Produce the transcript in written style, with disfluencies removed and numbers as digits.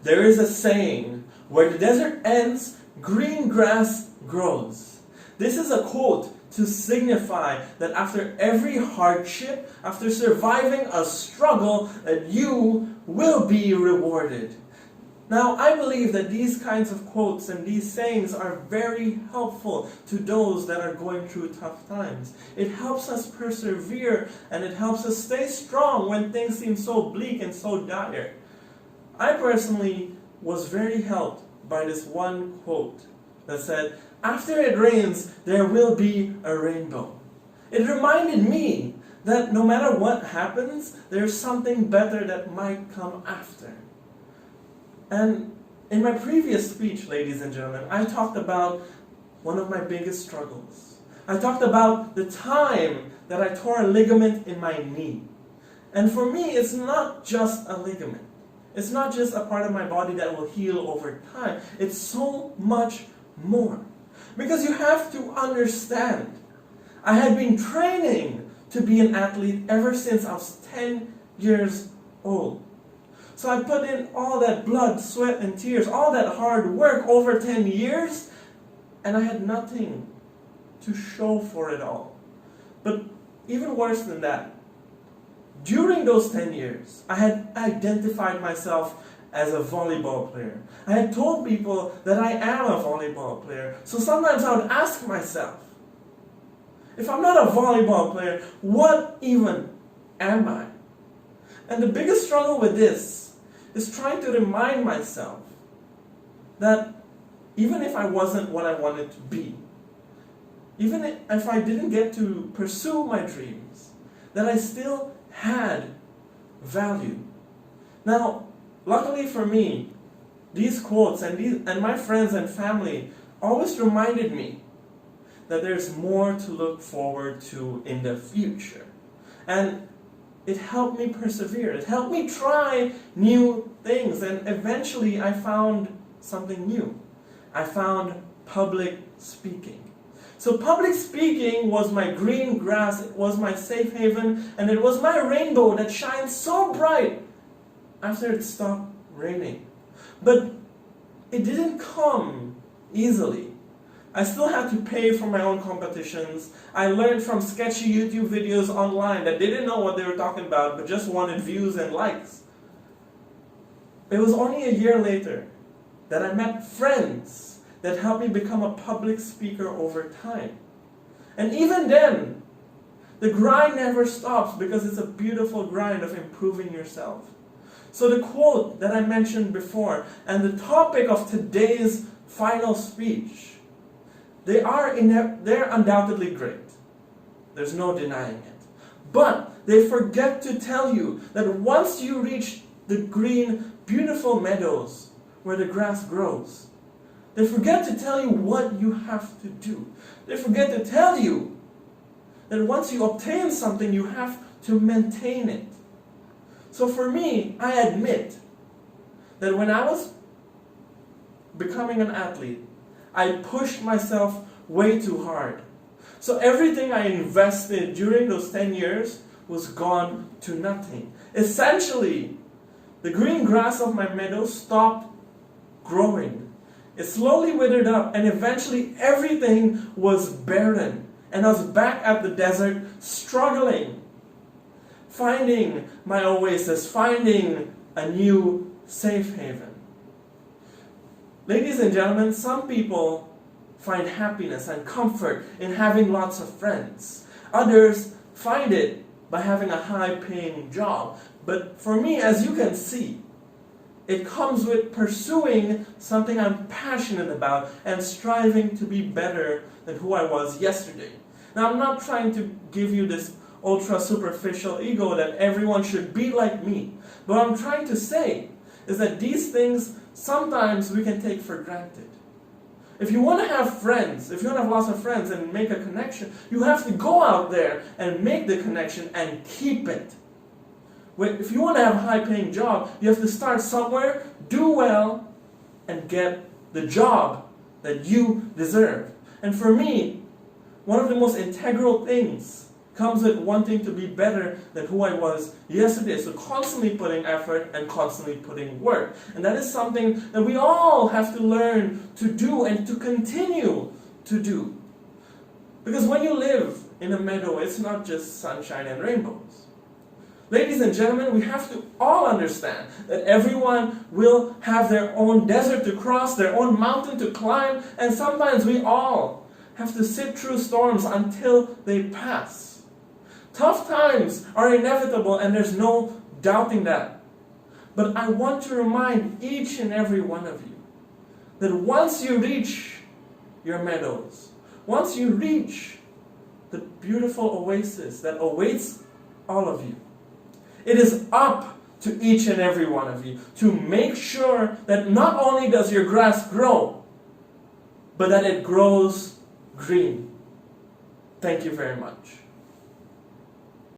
There is a saying, where the desert ends, green grass grows. This is a quote to signify that after every hardship, after surviving a struggle, that you will be rewarded. Now, I believe that these kinds of quotes and these sayings are very helpful to those that are going through tough times. It helps us persevere and it helps us stay strong when things seem so bleak and so dire. I personally was very helped by this one quote that said, "After it rains, there will be a rainbow." It reminded me that no matter what happens, there's something better that might come after. And in my previous speech, ladies and gentlemen, I talked about one of my biggest struggles. I talked about the time that I tore a ligament in my knee. And for me, it's not just a ligament. It's not just a part of my body that will heal over time. It's so much more. Because you have to understand, I had been training to be an athlete ever since I was 10 years old. So I put in all that blood, sweat, and tears, all that hard work over 10 years, and I had nothing to show for it all. But even worse than that, during those 10 years, I had identified myself as a volleyball player. I had told people that I am a volleyball player. So sometimes I would ask myself, if I'm not a volleyball player, what even am I? And the biggest struggle with this is trying to remind myself that even if I wasn't what I wanted to be, even if I didn't get to pursue my dreams, that I still had value. Now, luckily for me, these quotes and my friends and family always reminded me that there's more to look forward to in the future. And it helped me persevere. It helped me try new things. And eventually I found something new. I found public speaking. So public speaking was my green grass, it was my safe haven, and it was my rainbow that shines so bright after it stopped raining. But it didn't come easily. I still had to pay for my own competitions. I learned from sketchy YouTube videos online that didn't know what they were talking about, but just wanted views and likes. It was only a year later that I met friends that helped me become a public speaker over time. And even then, the grind never stops because it's a beautiful grind of improving yourself. So the quote that I mentioned before and the topic of today's final speech, they're undoubtedly great. There's no denying it. But they forget to tell you that once you reach the green, beautiful meadows where the grass grows, they forget to tell you what you have to do. They forget to tell you that once you obtain something, you have to maintain it. So for me, I admit that when I was becoming an athlete, I pushed myself way too hard. So everything I invested during those 10 years was gone to nothing. Essentially, the green grass of my meadow stopped growing. It slowly withered up, and eventually everything was barren. And I was back at the desert, struggling, finding my oasis, finding a new safe haven. Ladies and gentlemen, some people find happiness and comfort in having lots of friends. Others find it by having a high-paying job. But for me, as you can see, it comes with pursuing something I'm passionate about and striving to be better than who I was yesterday. Now, I'm not trying to give you this ultra-superficial ego that everyone should be like me. But what I'm trying to say is that these things sometimes we can take for granted. If you want to have friends, if you want to have lots of friends and make a connection, you have to go out there and make the connection and keep it. If you want to have a high-paying job, you have to start somewhere, do well, and get the job that you deserve. And for me, one of the most integral things comes with wanting to be better than who I was yesterday. So constantly putting effort and constantly putting work. And that is something that we all have to learn to do and to continue to do. Because when you live in a meadow, it's not just sunshine and rainbows. Ladies and gentlemen, we have to all understand that everyone will have their own desert to cross, their own mountain to climb, and sometimes we all have to sit through storms until they pass. Tough times are inevitable, and there's no doubting that. But I want to remind each and every one of you that once you reach your meadows, once you reach the beautiful oasis that awaits all of you, it is up to each and every one of you to make sure that not only does your grass grow, but that it grows green. Thank you very much.